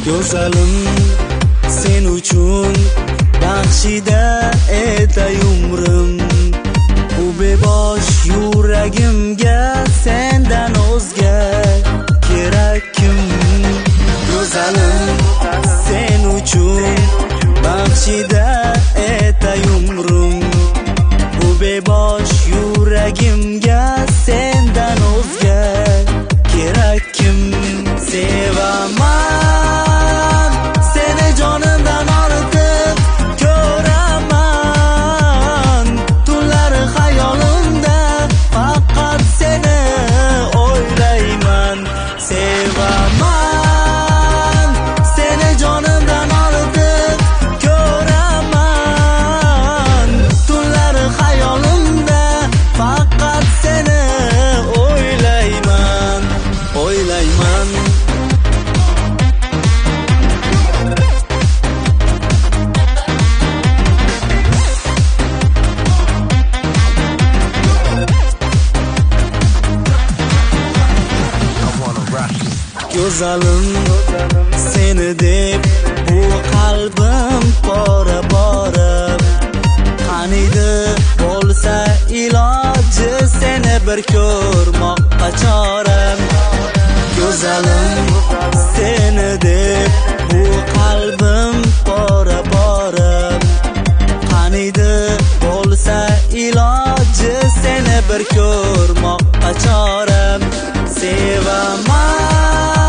Go'zalim sen uchun baxshida etay umrim, bu bebosh yuragimga sendan o'zga kerak kim? Go'zalim sen uchun baxshida etay umrim, bu bebosh yuragimga sendan o'zga kerak kim? Sevaman seni jonimdan ortiq ko'raman, tunlar xayolimda faqat seni o'ylayman. Sevaman seni jonimdan ortiq ko'raman, tunlar xayolimda faqat seni o'ylayman. Go'zalim seni deb bu qalbim pora qaniydi bo'lsa iloji seni bir ko'rmoqqa choram. Go'zalim seni deb bu qalbim pora qaniydi bo'lsa iloji seni bir ko'rmoqqa choram. Sevaman